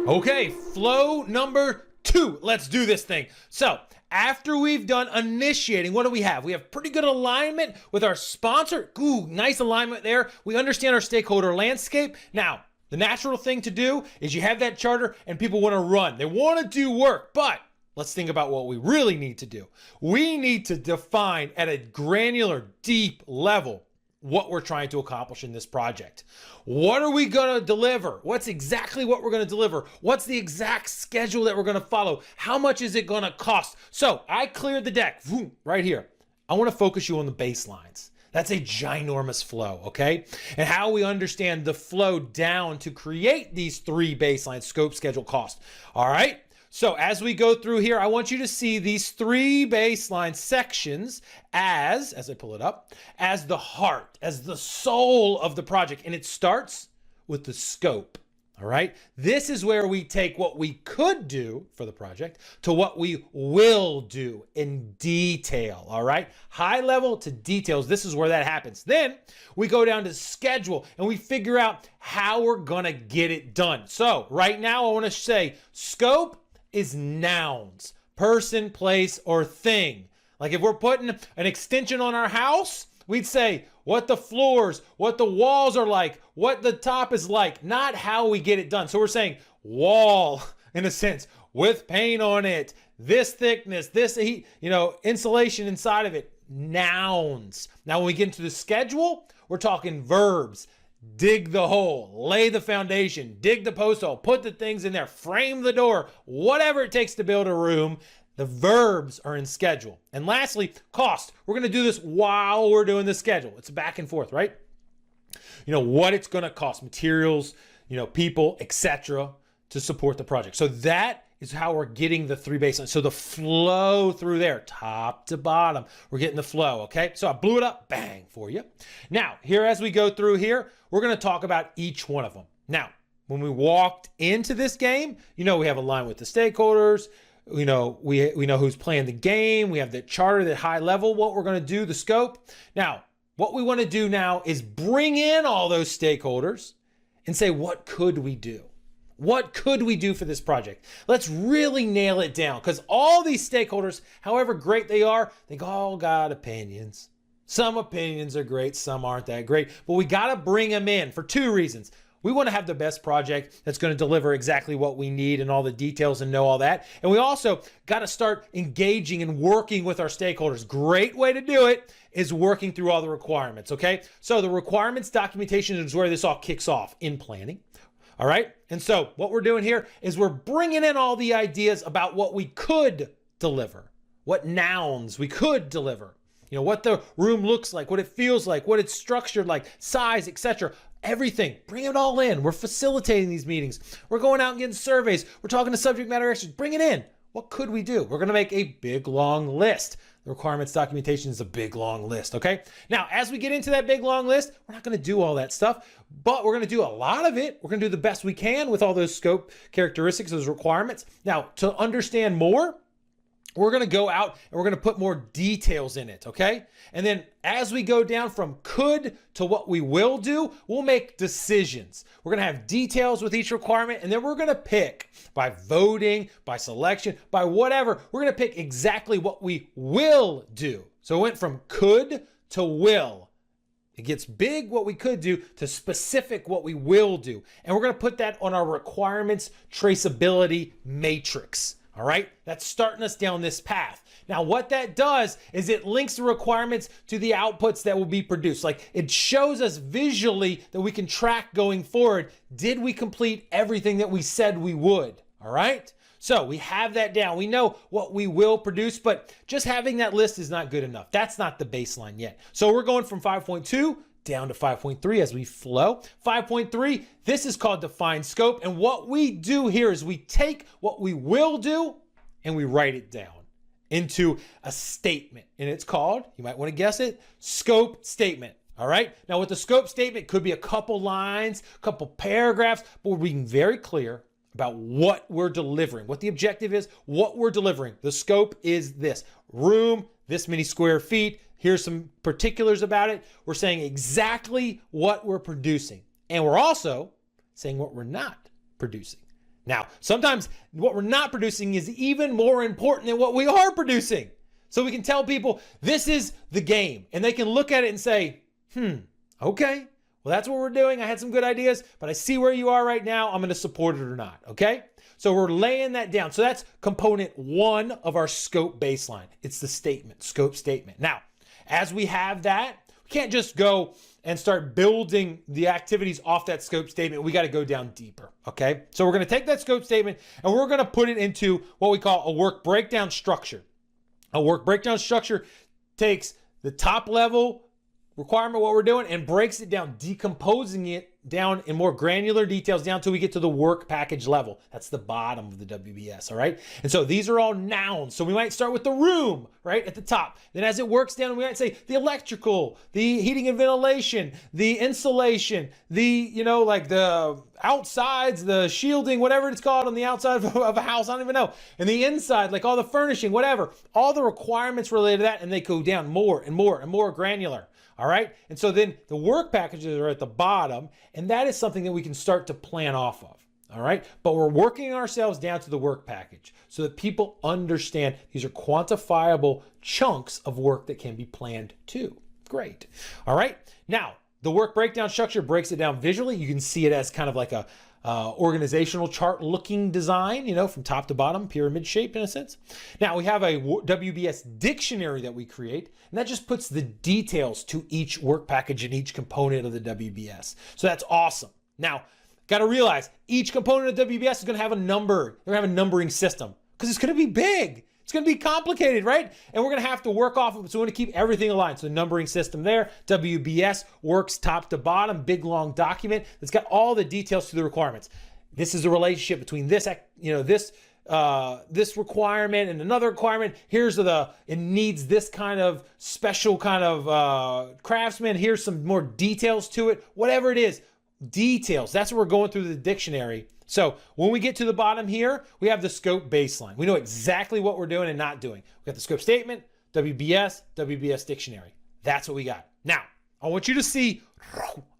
Okay, flow number 2. Let's do this thing. So after we've done initiating, what do we have? We have pretty good alignment with our sponsor. Ooh, nice alignment there. We understand our stakeholder landscape. Now, the natural thing to do is you have that charter and people want to run. They want to do work, but let's think about what we really need to do. We need to define at a granular, deep level what we're trying to accomplish in this project. What are we going to deliver? What's exactly what we're going to deliver? What's the exact schedule that we're going to follow? How much is it going to cost? So I cleared the deck right here. I want to focus you on the baselines. That's a ginormous flow, okay? And how we understand the flow down to create these 3 baselines: scope, schedule, cost. All right? So as we go through here, I want you to see these 3 baseline sections as I pull it up, as the heart, as the soul of the project. And it starts with the scope, all right? This is where we take what we could do for the project to what we will do in detail, all right? High level to details, this is where that happens. Then we go down to schedule and we figure out how we're gonna get it done. So right now I wanna say scope is nouns: person, place, or thing. Like if we're putting an extension on our house, we'd say what the floors, what the walls are like, what the top is like, not how we get it done. So we're saying wall, in a sense, with paint on it, this thickness, this heat, insulation inside of it. Nouns. Now when we get into the schedule, we're talking verbs. Dig the hole, lay the foundation, dig the post hole, put the things in there, frame the door, whatever it takes to build a room. The verbs are in schedule. And lastly, cost. We're going to do this while we're doing the schedule. It's back and forth, right? What it's going to cost, materials, people, etc., to support the project. So that is how we're getting the 3 baselines. So the flow through there, top to bottom, we're getting the flow, okay? So I blew it up, bang, for you. Now, here as we go through here, we're gonna talk about each one of them. Now, when we walked into this game, we have a line with the stakeholders, we know who's playing the game, we have the charter, the high level, what we're gonna do, the scope. Now, what we wanna do now is bring in all those stakeholders and say, what could we do? What could we do for this project? Let's really nail it down, because all these stakeholders, however great they are, they all got opinions. Some opinions are great, some aren't that great, but we got to bring them in for 2 reasons. We want to have the best project that's going to deliver exactly what we need and all the details and know all that. And we also got to start engaging and working with our stakeholders. Great way to do it is working through all the requirements, okay? So the requirements documentation is where this all kicks off in planning. All right. And so what we're doing here is we're bringing in all the ideas about what we could deliver, what nouns we could deliver, what the room looks like, what it feels like, what it's structured like, size, etc. Everything. Bring it all in. We're facilitating these meetings. We're going out and getting surveys. We're talking to subject matter experts. Bring it in. What could we do? We're going to make a big, long list. The requirements documentation is a big, long list, okay? Now, as we get into that big, long list, we're not going to do all that stuff, but we're going to do a lot of it. We're going to do the best we can with all those scope characteristics, those requirements. Now, to understand more, we're going to go out and we're going to put more details in it, okay? And then as we go down from could to what we will do, we'll make decisions. We're going to have details with each requirement, and then we're going to pick by voting, by selection, by whatever. We're going to pick exactly what we will do. So it went from could to will. It gets big, what we could do, to specific, what we will do. And we're going to put that on our requirements traceability matrix. All right, that's starting us down this path. Now, what that does is it links the requirements to the outputs that will be produced. Like, it shows us visually that we can track going forward. Did we complete everything that we said we would? All right, so we have that down. We know what we will produce, but just having that list is not good enough. That's not the baseline yet. So we're going from 5.2 down to 5.3 as we flow. 5.3, this is called define scope. And what we do here is we take what we will do and we write it down into a statement. And it's called, you might want to guess it, scope statement. All right. Now with the scope statement, could be a couple lines, a couple paragraphs, but we're being very clear about what we're delivering, what the objective is, what we're delivering. The scope is this: room, this many square feet. Here's some particulars about it. We're saying exactly what we're producing. And we're also saying what we're not producing. Now, sometimes what we're not producing is even more important than what we are producing. So we can tell people this is the game, and they can look at it and say, okay, well, that's what we're doing. I had some good ideas, but I see where you are right now. I'm going to support it or not. Okay. So we're laying that down. So that's component 1 of our scope baseline. It's the statement, scope statement. Now, as we have that, we can't just go and start building the activities off that scope statement. We got to go down deeper. Okay. So we're going to take that scope statement and we're going to put it into what we call a work breakdown structure. A work breakdown structure takes the top level requirement, what we're doing, and breaks it down, decomposing it down in more granular details down till we get to the work package level. That's the bottom of the WBS, all right? And so these are all nouns. So we might start with the room, right, at the top. Then as it works down, we might say the electrical, the heating and ventilation, the insulation, the, like the outsides, the shielding, whatever it's called on the outside of a house, I don't even know. And the inside, like all the furnishing, whatever, all the requirements related to that, and they go down more and more and more granular. All right. And so then the work packages are at the bottom, and that is something that we can start to plan off of. All right. But we're working ourselves down to the work package so that people understand these are quantifiable chunks of work that can be planned too. Great. All right. Now, the work breakdown structure breaks it down visually. You can see it as kind of like a organizational chart looking design, from top to bottom, pyramid shape in a sense. Now we have a WBS dictionary that we create, and that just puts the details to each work package and each component of the WBS. So that's awesome. Now, got to realize each component of WBS is going to have a number. They're going to have a numbering system because it's going to be big. It's going to be complicated, right? And we're going to have to work off of it. So we're going to keep everything aligned. So the numbering system there, WBS works top to bottom, big, long document that's got all the details to the requirements. This is the relationship between this, this requirement and another requirement. It needs this kind of special kind of craftsman. Here's some more details to it. Whatever it is, details. That's what we're going through the dictionary. So when we get to the bottom here, we have the scope baseline. We know exactly what we're doing and not doing. We got the scope statement, WBS dictionary. That's what we got. Now, I want you to see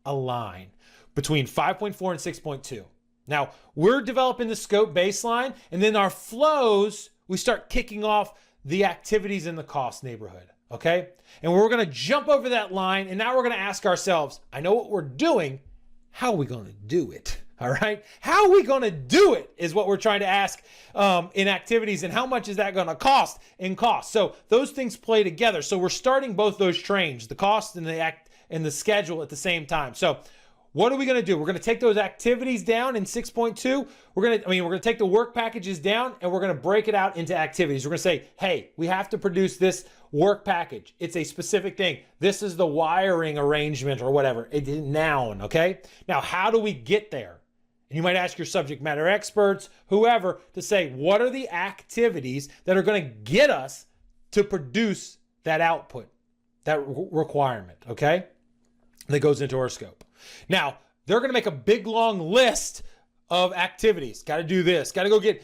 a line between 5.4 and 6.2. Now, we're developing the scope baseline, and then our flows, we start kicking off the activities in the cost neighborhood, okay? And we're going to jump over that line, and now we're going to ask ourselves, I know what we're doing, how are we going to do it? All right. How are we going to do it is what we're trying to ask in activities, and how much is that going to cost in cost? So those things play together. So we're starting both those trains, the cost and the schedule at the same time. So what are we going to do? We're going to take those activities down in 6.2. We're going to take the work packages down, and we're going to break it out into activities. We're going to say, hey, we have to produce this work package. It's a specific thing. This is the wiring arrangement or whatever. It's a noun. Okay. Now, how do we get there? And you might ask your subject matter experts, whoever, to say, what are the activities that are going to get us to produce that output, that requirement, okay? That goes into our scope. Now, they're going to make a big, long list of activities. Got to do this. Got to go get,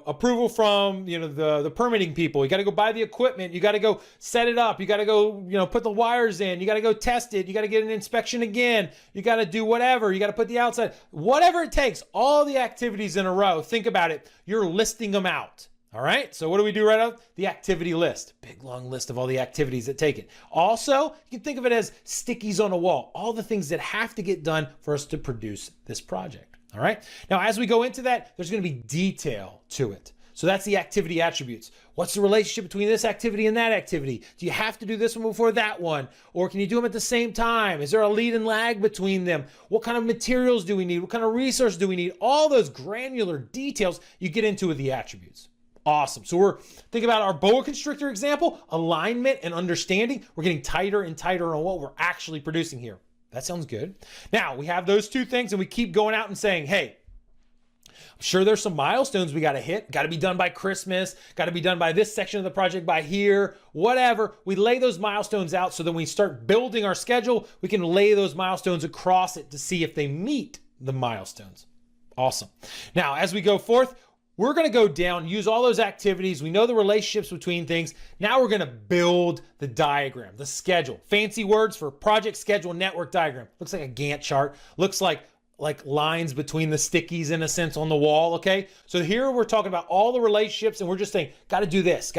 approval from, the permitting people. You got to go buy the equipment. You got to go set it up. You got to go, put the wires in. You got to go test it. You got to get an inspection again. You got to do whatever. You got to put the outside, whatever it takes, all the activities in a row. Think about it. You're listing them out. All right. So what do we do right out? The activity list, big long list of all the activities that take it. Also, you can think of it as stickies on a wall, all the things that have to get done for us to produce this project. All right. Now, as we go into that, there's going to be detail to it. So that's the activity attributes. What's the relationship between this activity and that activity? Do you have to do this one before that one? Or can you do them at the same time? Is there a lead and lag between them? What kind of materials do we need? What kind of resource do we need? All those granular details you get into with the attributes. Awesome. So think about our boa constrictor example, alignment and understanding. We're getting tighter and tighter on what we're actually producing here. That sounds good. Now we have those two things, and we keep going out and saying, hey, I'm sure there's some milestones we got to hit. Got to be done by Christmas. Got to be done by this section of the project by here, whatever. We lay those milestones out so that when we start building our schedule, we can lay those milestones across it to see if they meet the milestones. Awesome. Now, as we go forth, we're going to go down, use all those activities. We know the relationships between things. Now we're going to build the diagram, the schedule. Fancy words for project schedule network diagram. Looks like a Gantt chart. Looks like like lines between the stickies in a sense on the wall, okay? So here we're talking about all the relationships and we're just saying, gotta do this,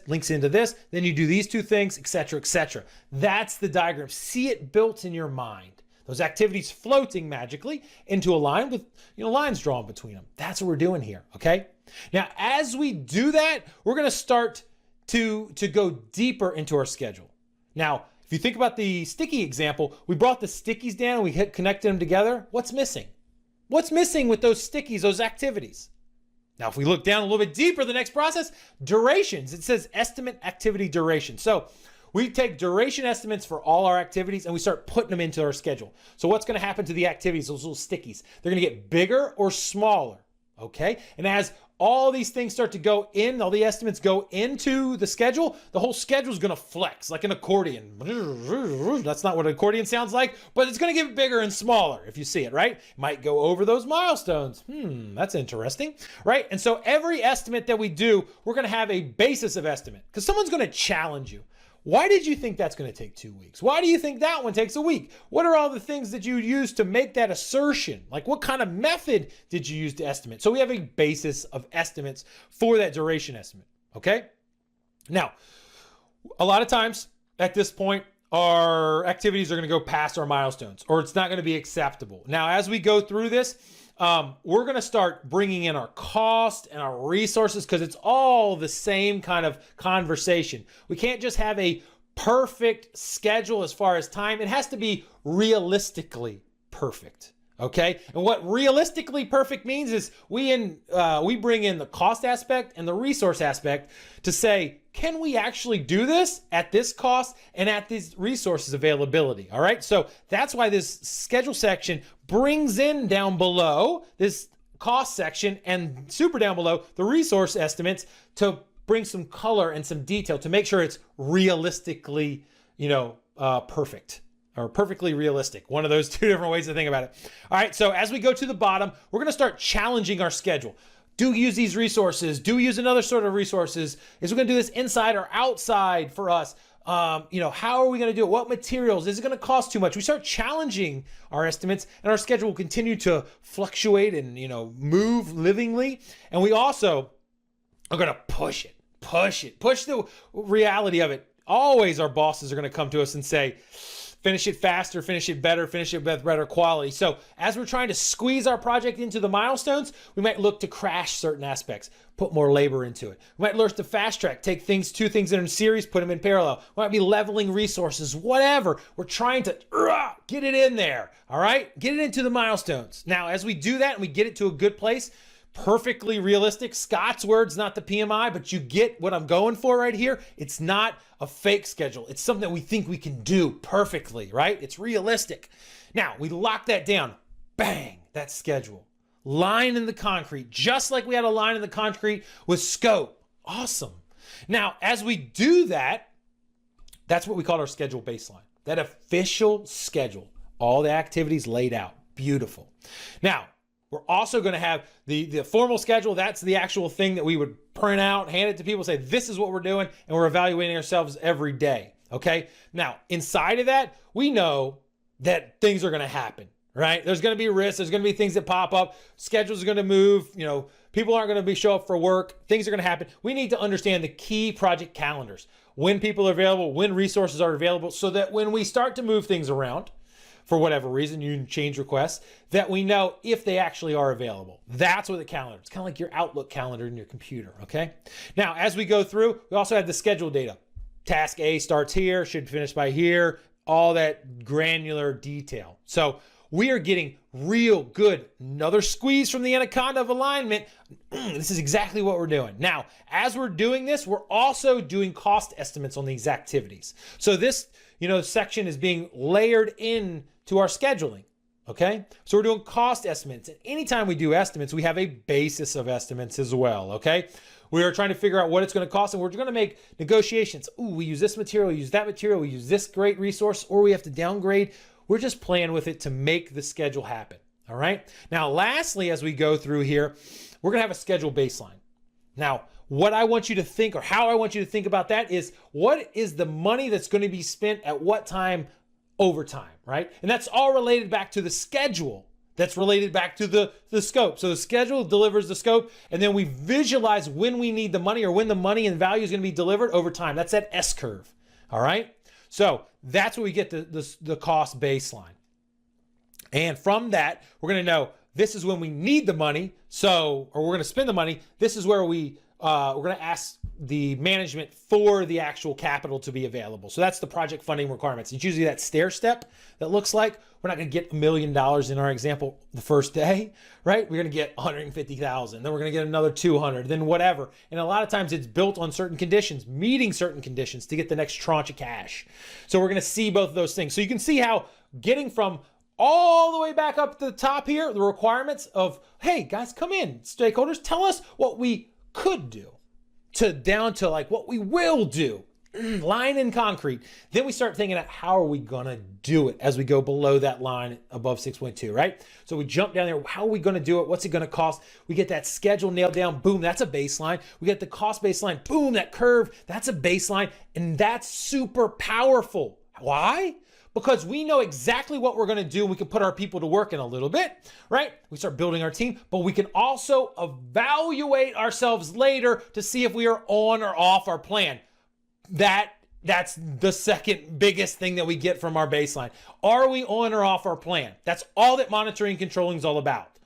links into this, then you do these two things, etc., etc. That's the diagram. See it built in your mind. Those activities floating magically into a line with, lines drawn between them. That's what we're doing here, okay? Now, as we do that, we're gonna start to go deeper into our schedule. Now, if you think about the sticky example, we brought the stickies down and we connected them together. What's missing? What's missing with those stickies, those activities? Now, if we look down a little bit deeper, the next process, durations. It says estimate activity duration. So we take duration estimates for all our activities and we start putting them into our schedule. So what's going to happen to the activities, those little stickies? They're going to get bigger or smaller, okay? And as all these things start to go in, all the estimates go into the schedule, the whole schedule is going to flex like an accordion. That's not what an accordion sounds like, but it's going to get bigger and smaller if you see it, right? It might go over those milestones. That's interesting, right? And so every estimate that we do, we're going to have a basis of estimate because someone's going to challenge you. Why did you think that's going to take 2 weeks? Why do you think that one takes a week? What are all the things that you use to make that assertion? Like what kind of method did you use to estimate? So we have a basis of estimates for that duration estimate, okay? Now, a lot of times at this point, our activities are going to go past our milestones or it's not going to be acceptable. Now, as we go through this, we're going to start bringing in our cost and our resources because it's all the same kind of conversation. We can't just have a perfect schedule as far as time. It has to be realistically perfect. Okay. And what realistically perfect means is we bring in the cost aspect and the resource aspect to say, can we actually do this at this cost and at these resources availability? All right. So that's why this schedule section brings in down below this cost section and super down below the resource estimates to bring some color and some detail to make sure it's realistically, perfect. Or perfectly realistic. One of those two different ways to think about it. All right, so as we go to the bottom, we're gonna start challenging our schedule. Do we use these resources? Do we use another sort of resources? Is we gonna do this inside or outside for us? How are we gonna do it? What materials? Is it gonna cost too much? We start challenging our estimates and our schedule will continue to fluctuate and, move livingly. And we also are gonna push the reality of it. Always our bosses are gonna come to us and say, finish it faster, finish it better, finish it with better quality. So as we're trying to squeeze our project into the milestones, we might look to crash certain aspects, put more labor into it. We might look to fast track, take two things that are in series, put them in parallel. We might be leveling resources, whatever. We're trying to get it in there, all right? Get it into the milestones. Now, as we do that and we get it to a good place, perfectly realistic. Scott's words, not the PMI, but you get what I'm going for right here. It's not a fake schedule. It's something that we think we can do perfectly, right? It's realistic. Now, we lock that down. Bang, that schedule. Line in the concrete, just like we had a line in the concrete with scope. Awesome. Now, as we do that, that's what we call our schedule baseline. That official schedule. All the activities laid out. Beautiful. Now, we're also going to have the formal schedule. That's the actual thing that we would print out, hand it to people, say, this is what we're doing, and we're evaluating ourselves every day, okay? Now, inside of that, we know that things are going to happen, right? There's going to be risks. There's going to be things that pop up. Schedules are going to move. People aren't going to show up for work. Things are going to happen. We need to understand the key project calendars, when people are available, when resources are available, so that when we start to move things around, for whatever reason, you can change requests, that we know if they actually are available. That's what the calendar is. It's kind of like your Outlook calendar in your computer, okay? Now, as we go through, we also have the schedule data. Task A starts here, should finish by here, all that granular detail. So we are getting real good. Another squeeze from the anaconda of alignment. This is exactly what we're doing. Now, as we're doing this, we're also doing cost estimates on these activities. So this, section is being layered in to our scheduling, okay? So we're doing cost estimates. And anytime we do estimates, we have a basis of estimates as well, okay? We are trying to figure out what it's going to cost, and we're going to make negotiations. Ooh, we use this material, we use that material, we use this great resource, or we have to downgrade. We're just playing with it to make the schedule happen, all right? Now, lastly, as we go through here, we're going to have a schedule baseline. Now, what I want you to think, or how I want you to think about that is, what is the money that's going to be spent at what time over time, right? And that's all related back to the schedule That's related back to the scope. So the schedule delivers the scope, and then we visualize when we need the money or when the money and value is going to be delivered over time. That's that S curve. All right. So that's where we get the cost baseline. And from that, we're going to know this is when we need the money. So, or we're going to spend the money. This is where we're going to ask the management for the actual capital to be available. So that's the project funding requirements. It's usually that stair step that looks like we're not going to get $1 million in our example the first day, right? We're going to get 150,000, then we're going to get another 200, then whatever. And a lot of times it's built on certain conditions, meeting certain conditions to get the next tranche of cash. So we're going to see both of those things. So you can see how getting from all the way back up to the top here, the requirements of, hey guys, come in, stakeholders, tell us what we could do, to down to like what we will do, line in concrete. Then we start thinking about how are we gonna do it as we go below that line above 6.2, right? So we jump down there, how are we gonna do it? What's it gonna cost? We get that schedule nailed down, boom, that's a baseline. We get the cost baseline, boom, that curve, that's a baseline. And that's super powerful. Why? Because we know exactly what we're going to do. We can put our people to work in a little bit, right? We start building our team, but we can also evaluate ourselves later to see if we are on or off our plan. That's the second biggest thing that we get from our baseline. Are we on or off our plan? That's all that monitoring and controlling is all about.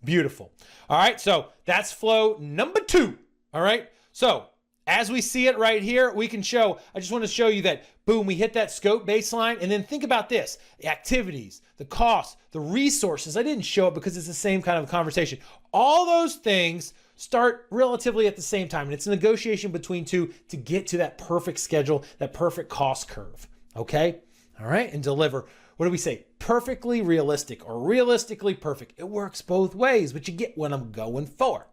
Beautiful. All right, so that's flow number 2. All right, so as we see it right here, we can show, I just want to show you that, boom, we hit that scope baseline. And then think about this, the activities, the costs, the resources. I didn't show it because it's the same kind of conversation. All those things start relatively at the same time. And it's a negotiation between two to get to that perfect schedule, that perfect cost curve. Okay? All right. And deliver, what do we say? Perfectly realistic or realistically perfect. It works both ways, but you get what I'm going for.